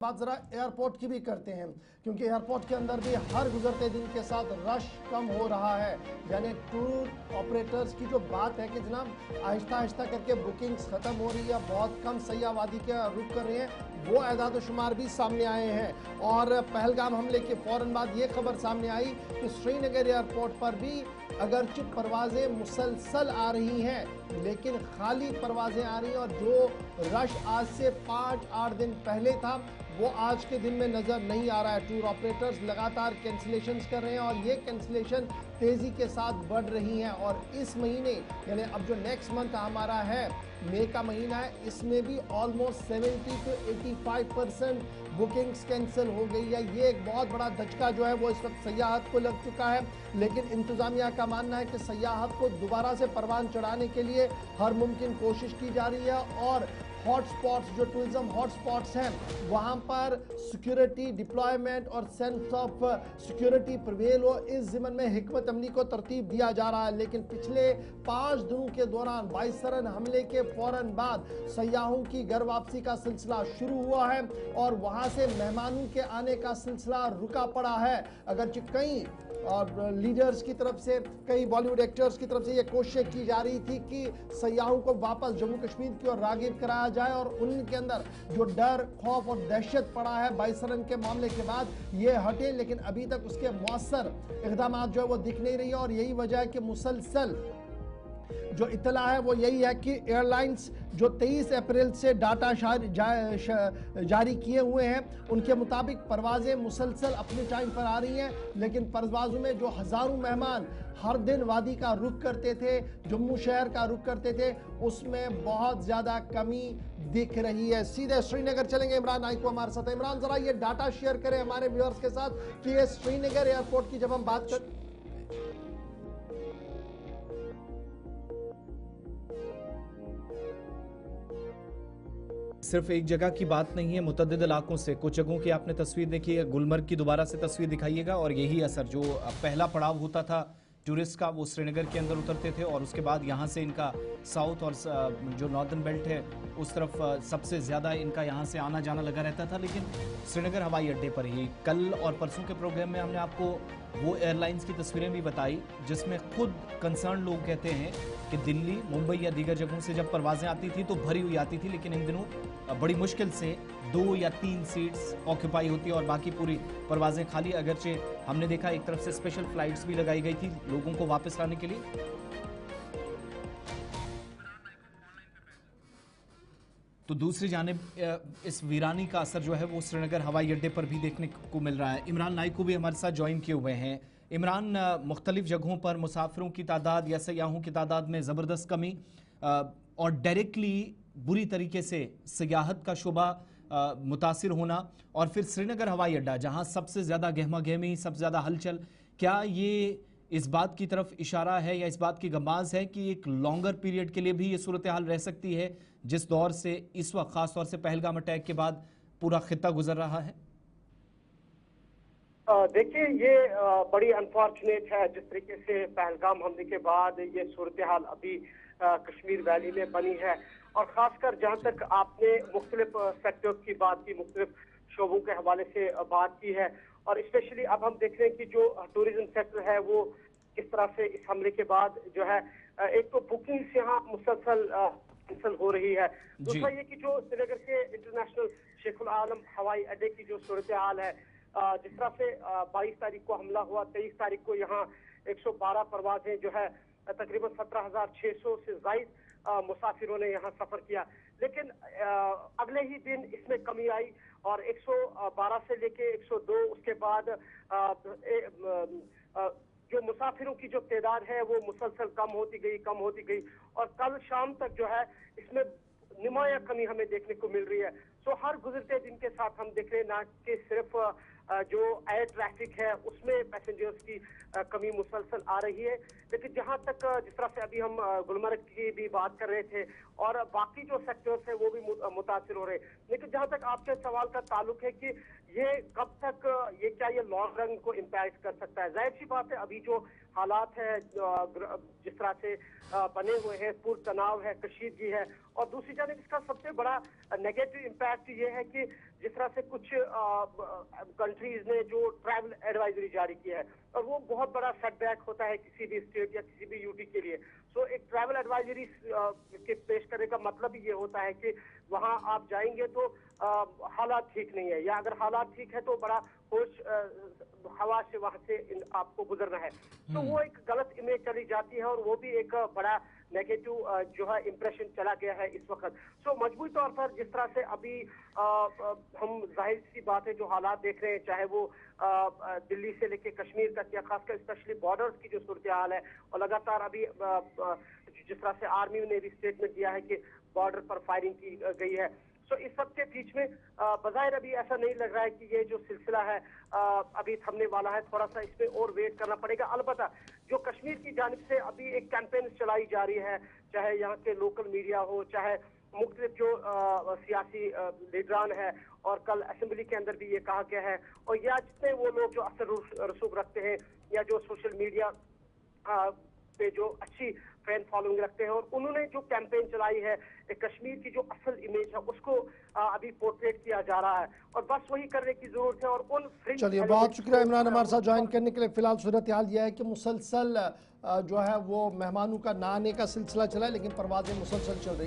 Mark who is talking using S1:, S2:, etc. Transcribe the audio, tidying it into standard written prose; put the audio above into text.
S1: बात जरा एयरपोर्ट की भी करते हैं, क्योंकि एयरपोर्ट के अंदर भी हर गुजरते दिन के साथ रश कम हो रहा है। यानी टूर ऑपरेटर्स की जो बात है कि जनाब आहिस्ता आहिस्ता करके बुकिंग्स ख़त्म हो रही है, बहुत कम सयाहवादी के रुक कर रहे हैं, वो एदाद शुमार भी सामने आए हैं। और पहलगाम हमले के फ़ौरन बाद ये खबर सामने आई कि श्रीनगर एयरपोर्ट पर भी अगरचे परवाज़ें मुसलसल आ रही हैं, लेकिन खाली परवाज़ें आ रही हैं, और जो रश आज से 5-8 दिन पहले था वो आज के दिन में नज़र नहीं आ रहा है। टूर ऑपरेटर्स लगातार कैंसिलेशंस कर रहे हैं और ये कैंसिलेशन तेज़ी के साथ बढ़ रही हैं। और इस महीने यानी अब जो नेक्स्ट मंथ हमारा है, मई का महीना है, इसमें भी ऑलमोस्ट 70 to 85% बुकिंग्स कैंसिल हो गई है। ये एक बहुत बड़ा धचका जो है वो इस वक्त सयाहत को लग चुका है। लेकिन इंतज़ामिया का मानना है कि सयाहत को दोबारा से परवान चढ़ाने के लिए हर मुमकिन कोशिश की जा रही है, और हॉटस्पॉट्स जो टूरिज्म हॉटस्पॉट्स हैं वहाँ पर सिक्योरिटी डिप्लॉयमेंट और सेंस ऑफ सिक्योरिटी प्रवेल हो, इस ज़िम्मन में हिकमत अमली को तरतीब दिया जा रहा है। लेकिन पिछले 5 दिनों के दौरान बाइसरन हमले के फौरन बाद सयाहों की घर वापसी का सिलसिला शुरू हुआ है और वहाँ से मेहमानों के आने का सिलसिला रुका पड़ा है। अगरचे कई और लीडर्स की तरफ से, कई बॉलीवुड एक्टर्स की तरफ से ये कोशिश की जा रही थी कि सयाहों को वापस जम्मू कश्मीर की ओर रागिब कराया जाए और उनके अंदर जो डर, खौफ और दहशत पड़ा है बाइसरन के मामले के बाद ये हटे, लेकिन अभी तक उसके मौसर इक़दाम जो है वो दिख नहीं रही है। और यही वजह है कि मुसलसल जो इत्तला है वो यही है कि एयरलाइंस जो 23 अप्रैल से डाटा जारी किए हुए हैं उनके मुताबिक परवाज़ें मुसलसल अपने टाइम पर आ रही हैं, लेकिन परवाज़ों में जो हज़ारों मेहमान हर दिन वादी का रुख करते थे, जम्मू शहर का रुख करते थे, उसमें बहुत ज़्यादा कमी दिख रही है। सीधे श्रीनगर चलेंगे, इमरान नाइक को हमारे साथ। इमरान, ज़रा ये डाटा शेयर करें हमारे व्यूअर्स के साथ कि ये श्रीनगर एयरपोर्ट की जब हम बात कर
S2: सिर्फ एक जगह की बात नहीं है, मुतअद्दिद इलाकों से कुछ जगहों की आपने तस्वीर देखी है। गुलमर्ग की दोबारा से तस्वीर दिखाइएगा और यही असर जो पहला पड़ाव होता था टूरिस्ट का वो श्रीनगर के अंदर उतरते थे और उसके बाद यहाँ से इनका साउथ और जो नॉर्दर्न बेल्ट है उस तरफ सबसे ज़्यादा इनका यहाँ से आना जाना लगा रहता था। लेकिन श्रीनगर हवाई अड्डे पर ही कल और परसों के प्रोग्राम में हमने आपको वो एयरलाइंस की तस्वीरें भी बताई जिसमें खुद कंसर्न लोग कहते हैं कि दिल्ली, मुंबई या दीगर जगहों से जब परवाज़ें आती थी तो भरी हुई आती थी, लेकिन इन दिनों बड़ी मुश्किल से 2 या 3 सीट्स ऑक्यूपाई होती है और बाकी पूरी परवाज़ें खाली। अगरचे हमने देखा एक तरफ से स्पेशल फ्लाइट्स भी लगाई गई थी लोगों को वापस लाने के लिए। तो दूसरी जानिब इस वीरानी का असर जो है वो श्रीनगर हवाई अड्डे पर भी देखने को मिल रहा है। इमरान नाइक को भी हमारे साथ ज्वाइन किए हुए हैं। इमरान, मुख्तलिफ जगहों पर मुसाफिरों की तादाद या सयाहों की तादाद में ज़बरदस्त कमी और डायरेक्टली बुरी तरीके से सियाहत का शुबा मुतासिर होना, और फिर श्रीनगर हवाई अड्डा जहाँ सबसे ज़्यादा गहमा गहमी, सबसे ज़्यादा हलचल, क्या ये इस बात की तरफ इशारा है या इस बात की गमाज है कि एक लॉन्गर पीरियड के लिए भी ये सूरत हाल रह सकती है जिस दौर से इस वक्त ख़ास तौर से पहलगाम अटैक के बाद पूरा खित्ता गुजर रहा है?
S3: देखिए, ये बड़ी अनफॉर्चुनेट है जिस तरीके से पहलगाम हमले के बाद ये सूरत हाल अभी कश्मीर वैली में बनी है। और खासकर जहां तक आपने मुख्तलिफ सेक्टर्स की बात की, मुख्तलिफ शोबों के हवाले से बात की है, और स्पेशली अब हम देख रहे हैं कि जो टूरिज्म सेक्टर है वो किस तरह से इस हमले के बाद जो है एक तो बुकिंग्स यहाँ मुसलसल कैंसिल हो रही है, दूसरा ये कि जो श्रीनगर के इंटरनेशनल शेखुल आलम हवाई अड्डे की जो सूरत हाल है, जिस तरह से 22 तारीख को हमला हुआ, 23 तारीख को यहाँ 112 परवाजें जो है तकरीबन 17,600 से ज़ायद मुसाफिरों ने यहाँ सफर किया, लेकिन अगले ही दिन इसमें कमी आई और 112 से लेके 102, उसके बाद जो मुसाफिरों की जो तादाद है वो मुसलसल कम होती गई और कल शाम तक जो है इसमें नुमाया कमी हमें देखने को मिल रही है। सो हर गुजरते दिन के साथ हम देख रहे हैं ना कि सिर्फ जो एयर ट्रैफिक है उसमें पैसेंजर्स की कमी मुसलसल आ रही है, लेकिन जहां तक जिस तरह से अभी हम गुलमर्ग की भी बात कर रहे थे और बाकी जो सेक्टर्स है वो भी मुतासिर हो रहे हैं, लेकिन जहां तक आपके सवाल का ताल्लुक है कि ये कब तक क्या ये लॉन्ग रन को इम्पैक्ट कर सकता है, जाहिर सी बात है अभी जो हालात है जिस तरह से बने हुए हैं, पूर्ण तनाव है, कशीदगी है, और दूसरी जानिब इसका सबसे बड़ा नेगेटिव इम्पैक्ट ये है कि जिस तरह से कुछ कंट्रीज ने जो ट्रैवल एडवाइजरी जारी की है, और वो बहुत बड़ा सेटबैक होता है किसी भी स्टेट या किसी भी यूटी के लिए। सो एक ट्रैवल एडवाइजरी के पेश करने का मतलब ही ये होता है कि वहां आप जाएंगे तो हालात ठीक नहीं है, या अगर हालात ठीक है तो बड़ा होश हवा से वहां से आपको गुजरना है। तो वो एक गलत इमेज चली जाती है, और वो भी एक बड़ा नेगेटिव जो है इंप्रेशन चला गया है इस वक्त। सो मजबूत तौर पर जिस तरह से अभी हम जाहिर सी बात है जो हालात देख रहे हैं, चाहे वो दिल्ली से लेके कश्मीर तक, या खासकर स्पेशली बॉर्डर्स की जो सूरत हाल है, और लगातार अभी जिस तरह से आर्मी ने भी स्टेटमेंट दिया है कि बॉर्डर पर फायरिंग की गई है। तो इस सब के बीच में बज़ाहिर अभी ऐसा नहीं लग रहा है कि ये जो सिलसिला है अभी थमने वाला है। थोड़ा सा इसमें और वेट करना पड़ेगा। अलबत्ता जो कश्मीर की जानिब से अभी एक कैंपेन चलाई जा रही है, चाहे यहाँ के लोकल मीडिया हो, चाहे मुख्तलिफ जो सियासी लीडरान है, और कल असेंबली के अंदर भी ये कहा गया है, और या जितने वो लोग जो असर रसूख रखते हैं या जो सोशल मीडिया पे जो अच्छी फैन फॉलोइंग रखते हैं, और उन्होंने जो कैंपेन चलाई है कश्मीर की जो असल इमेज है उसको अभी पोर्ट्रेट किया जा रहा है, और बस वही करने की जरूरत है। और उन
S1: चलिए, बहुत शुक्रिया इमरान हमारे साथ ज्वाइन करने के लिए। फिलहाल सूरत हाल यह है कि मुसलसल जो है वो मेहमानों का ना आने का सिलसिला चला है, लेकिन परवाजें मुसलसल चल रही है।